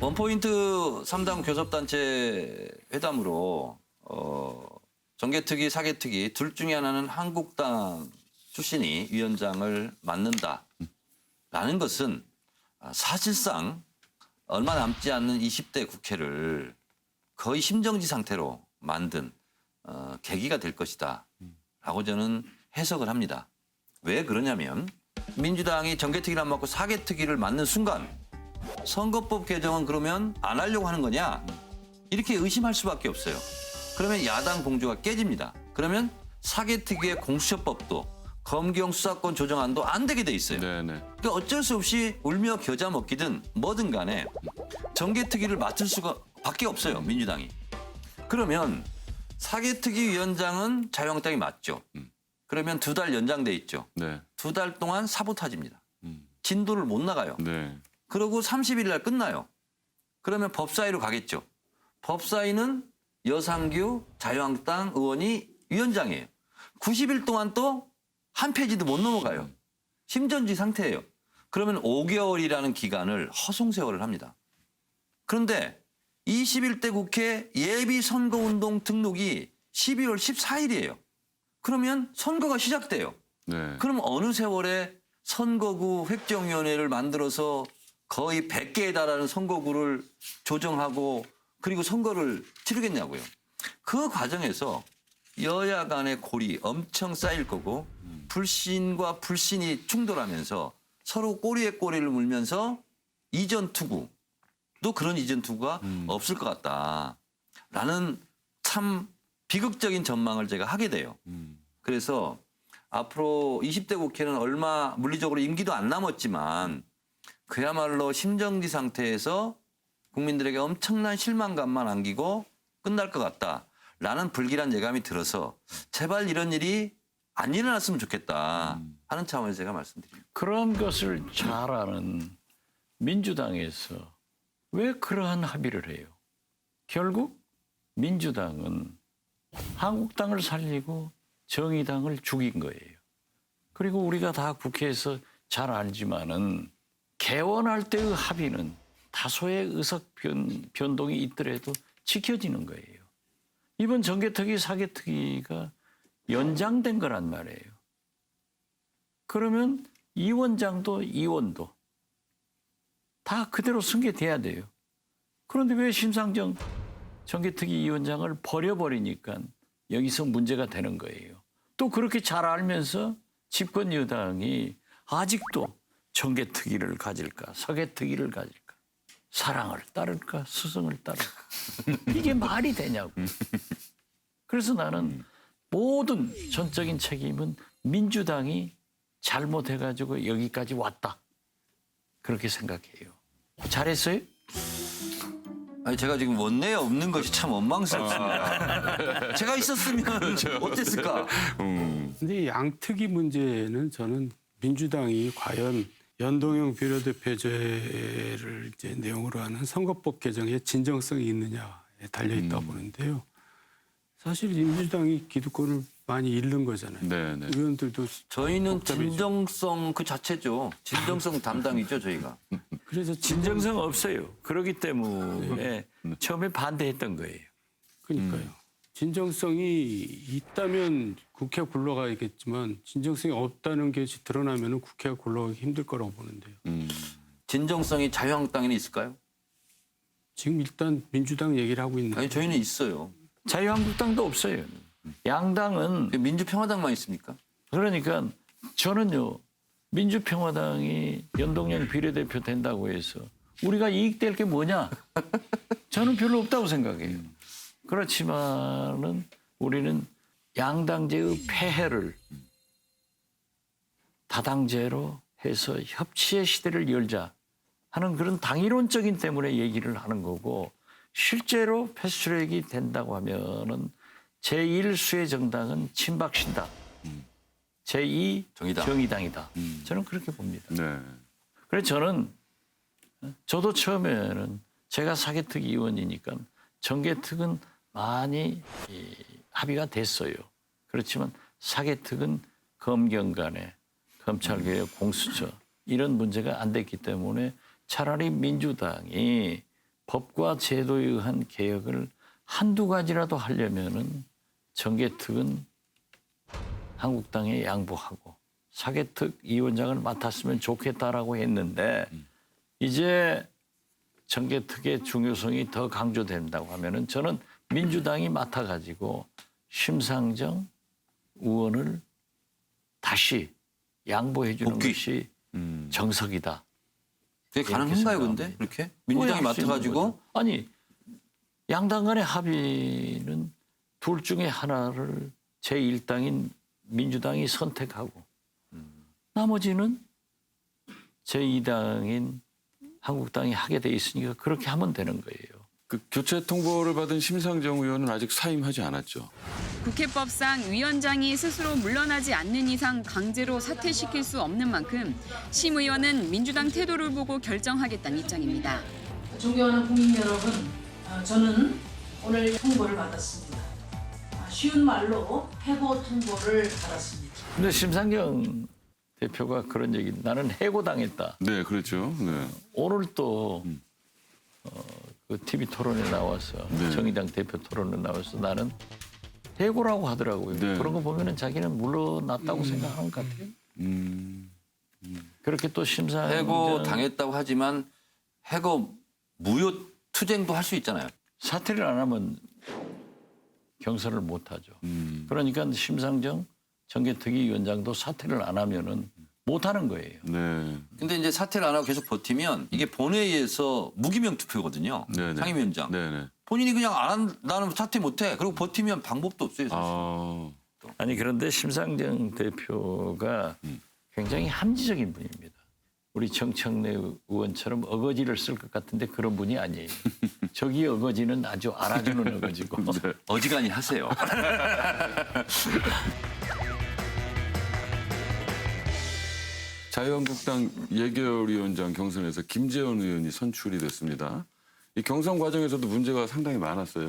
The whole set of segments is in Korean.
원포인트 3당 교섭단체 회담으로 정개특위, 사개특위 둘 중에 하나는 한국당 출신이 위원장을 맡는다라는 것은 사실상 얼마 남지 않는 20대 국회를 거의 심정지 상태로 만든 계기가 될 것이다 라고 저는 해석을 합니다. 왜 그러냐면 민주당이 정개특위를 안 맡고 사개특위를 맡는 순간 선거법 개정은 그러면 안 하려고 하는 거냐 이렇게 의심할 수밖에 없어요. 그러면 야당 공조가 깨집니다. 그러면 사개특위의 공수처법도 검경 수사권 조정안도 안 되게 돼 있어요. 그러니까 어쩔 수 없이 울며 겨자 먹기든 뭐든 간에 정개특위를 맡을 수가 밖에 없어요. 민주당이. 그러면 사개특위 위원장은 자유한국당이 맡죠. 그러면 2달 연장돼 있죠. 2달 동안 사보타지입니다. 진도를 못 나가요. 그러고 30일 날 끝나요. 그러면 법사위로 가겠죠. 법사위는 여상규 자유한국당 의원이 위원장이에요. 90일 동안 또 한 페이지도 못 넘어가요. 심전지 상태예요. 그러면 5개월이라는 기간을 허송세월을 합니다. 그런데 21대 국회 예비선거운동 등록이 12월 14일이에요. 그러면 선거가 시작돼요. 그럼 어느 세월에 선거구 획정위원회를 만들어서 거의 100개에 달하는 선거구를 조정하고 그리고 선거를 치르겠냐고요. 그 과정에서 여야 간의 골이 엄청 쌓일 거고 불신과 불신이 충돌하면서 서로 꼬리에 꼬리를 물면서 이전 투구 또 그런 이전 투구가 없을 것 같다라는 참 비극적인 전망을 제가 하게 돼요. 그래서 앞으로 20대 국회는 얼마 물리적으로 임기도 안 남았지만 그야말로 심정지 상태에서 국민들에게 엄청난 실망감만 안기고 끝날 것 같다라는 불길한 예감이 들어서 제발 이런 일이 안 일어났으면 좋겠다 하는 차원에서 제가 말씀드립니다. 그런 것을 잘 아는 민주당에서 왜 그러한 합의를 해요? 결국 민주당은 한국당을 살리고 정의당을 죽인 거예요. 그리고 우리가 다 국회에서 잘 알지만은 개원할 때의 합의는 다소의 의석 변동이 있더라도 지켜지는 거예요. 이번 정개특위, 사개특위가 연장된 거란 말이에요. 그러면 이 원장도 이 원도 다 그대로 승계돼야 돼요. 그런데 왜 심상정 정개특위 위원장을 버려버리니까 여기서 문제가 되는 거예요. 또 그렇게 잘 알면서 집권 여당이 아직도 정개특위를 가질까, 사개특위를 가질까, 사랑을 따를까, 스승을 따를까. 이게 말이 되냐고. 그래서 나는 모든 전적인 책임은 민주당이 잘못해가지고 여기까지 왔다. 그렇게 생각해요. 잘했어요? 아니 제가 지금 원내에 없는 것이 참 원망스럽습니다. 제가 있었으면 어땠을까? 근데 이 양특위 문제는 저는 민주당이 과연 연동형 비례대표제를 이제 내용으로 하는 선거법 개정에 진정성이 있느냐에 달려 있다고 보는데요. 사실 민주당이 기득권을 많이 잃는 거잖아요. 의원들도 저희는 진정성 그 자체죠. 진정성 담당이죠 저희가. 그래서 진정성 없어요. 그렇기 때문에 처음에 반대했던 거예요. 그러니까요. 진정성이 있다면 국회 굴러가야겠지만 진정성이 없다는 게 드러나면 국회가 굴러가기 힘들 거라고 보는데요. 진정성이 자유한국당에는 있을까요? 지금 일단 민주당 얘기를 하고 있는. 아니 저희는 있어요. 자유한국당도 없어요. 양당은 민주평화당만 있습니까? 그러니까 저는요. 민주평화당이 연동형 비례대표 된다고 해서 우리가 이익될 게 뭐냐? 저는 별로 없다고 생각해요. 그렇지만은 우리는 양당제의 폐해를 다당제로 해서 협치의 시대를 열자 하는 그런 당이론적인 때문에 얘기를 하는 거고 실제로 패스트트랙이 된다고 하면은 제1수의 정당은 친박신당, 제2 정의당이다. 저는 그렇게 봅니다. 그래서 저는 저도 처음에는 제가 사개특위 의원이니까 정개특은 많이 합의가 됐어요. 그렇지만 사개특은 검경 간에 검찰개혁 공수처 이런 문제가 안 됐기 때문에 차라리 민주당이 법과 제도에 의한 개혁을 한두 가지라도 하려면은 정계특은 한국당에 양보하고 사개특 위원장을 맡았으면 좋겠다라고 했는데 이제 정계특의 중요성이 더 강조된다고 하면은 저는 민주당이 맡아가지고 심상정 의원을 다시 양보해 주는 복귀. 것이 정석이다. 그게 가능한가요, 근데? 생각합니다. 이렇게? 민주당이 할수 있는 맡아가지고? 거죠. 아니 양당 간의 합의는 둘 중에 하나를 제1당인 민주당이 선택하고 나머지는 제2당인 한국당이 하게 돼 있으니까 그렇게 하면 되는 거예요. 그 교체 통보를 받은 심상정 의원은 아직 사임하지 않았죠. 국회법상 위원장이 스스로 물러나지 않는 이상 강제로 사퇴시킬 수 없는 만큼 심 의원은 민주당 태도를 보고 결정하겠다는 입장입니다. 존경하는 국민 여러분, 저는 오늘 통보를 받았습니다. 쉬운 말로 해고 통보를 받았습니다. 근데 심상정 대표가 그런 얘기 나는 해고당했다. 네, 그렇죠. 네. 오늘 또 그 TV 토론에 나와서 네. 정의당 대표 토론에 나와서 나는 해고라고 하더라고요. 네. 그런 거 보면은 자기는 물러났다고 생각하는 것 같아요. 그렇게 또 심상정 해고 당했다고 하지만 해고 무효 투쟁도 할 수 있잖아요. 사퇴를 안 하면 경선을 못 하죠. 그러니까 심상정 정계특위 위원장도 사퇴를 안 하면은 못 하는 거예요. 네. 근데 이제 사퇴를 안 하고 계속 버티면 이게 본회의에서 무기명 투표거든요. 네네. 상임위원장. 네네. 본인이 그냥 안 나는 사퇴 못해. 그리고 버티면 방법도 없어요. 사실. 아, 아니 그런데 심상정 대표가 굉장히 합리적인 분입니다. 우리 정청래 의원처럼 어거지를 쓸 것 같은데 그런 분이 아니에요. 저기 어거지는 아주 알아주는 어거지고. 어지간히 하세요. 자유한국당 예결위원장 경선에서 김재원 의원이 선출이 됐습니다. 이 경선 과정에서도 문제가 상당히 많았어요.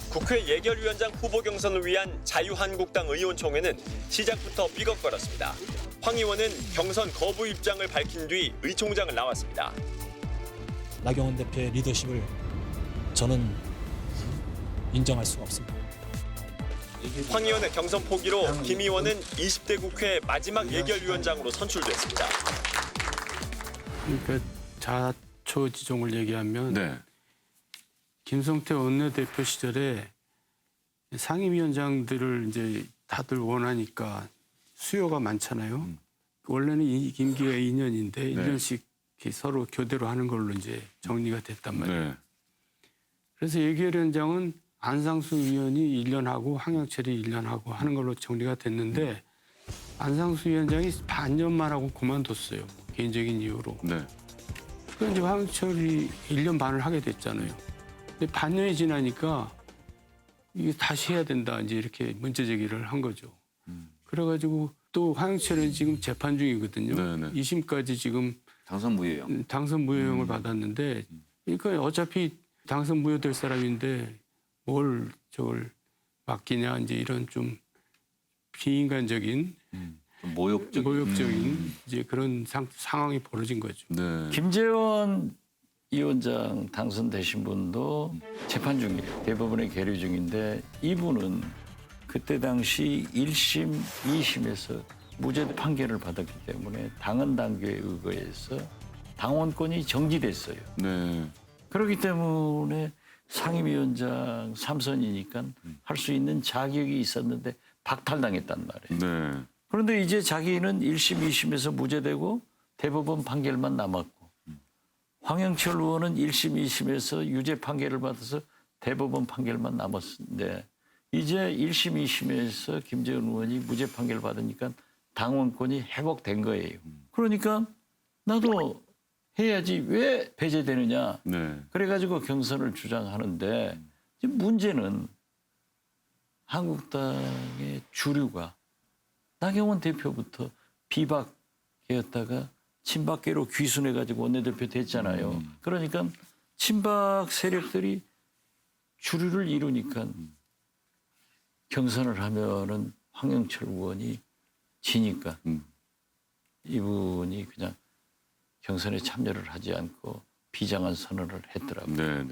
국회 예결위원장 후보 경선을 위한 자유한국당 의원총회는 시작부터 삐걱거렸습니다. 황 의원은 경선 거부 입장을 밝힌 뒤 의총장을 나왔습니다. 나경원 대표의 리더십을 저는 인정할 수가 없습니다. 황 의원의 경선 포기로 김 의원은 20대 국회 마지막 예결위원장으로 선출됐습니다. 그러니까 자초지종을 얘기하면 네. 김성태 원내대표 시절에 상임위원장들을 이제 다들 원하니까 수요가 많잖아요. 원래는 이 임기가 2년인데 1년씩 서로 교대로 하는 걸로 이제 정리가 됐단 말이에요. 네. 그래서 예결위원장은 안상수 의원이 1년 하고 황영철이 1년 하고 하는 걸로 정리가 됐는데 안상수 위원장이 반년만 하고 그만뒀어요. 개인적인 이유로. 네. 그래서 이제 황영철이 1년 반을 하게 됐잖아요. 근데 반년이 지나니까 이게 다시 해야 된다 이제 이렇게 문제 제기를 한 거죠. 그래가지고 또 황영철은 지금 재판 중이거든요. 네네. 2심까지 지금 당선 무효형. 당선 무효형을 받았는데 그러니까 어차피 당선 무효될 사람인데 뭘 저걸 맡기냐 이제 이런 좀 비인간적인 좀 모욕적인. 이제 그런 상황이 벌어진 거죠. 네. 김재원 위원장 당선되신 분도 재판 중이에요. 대법원에 계류 중인데 이분은 그때 당시 1심, 2심에서 무죄 판결을 받았기 때문에 당헌 당규에 의거해서 당원권이 정지됐어요. 네. 그렇기 때문에 상임위원장 3선이니까 할 수 있는 자격이 있었는데 박탈당했단 말이에요. 네. 그런데 이제 자기는 1심, 2심에서 무죄되고 대법원 판결만 남았고 황영철 의원은 1심, 2심에서 유죄 판결을 받아서 대법원 판결만 남았는데 이제 1심, 2심에서 김재원 의원이 무죄 판결을 받으니까 당원권이 회복된 거예요. 그러니까 나도 해야지 왜 배제되느냐. 네. 그래가지고 경선을 주장하는데 지금 문제는 한국당의 주류가 나경원 대표부터 비박계였다가 친박계로 귀순해가지고 원내대표 됐잖아요. 그러니까 친박 세력들이 주류를 이루니까 경선을 하면은 황영철 의원이 지니까 이분이 그냥 경선에 참여를 하지 않고 비장한 선언을 했더라고요. 네, 네.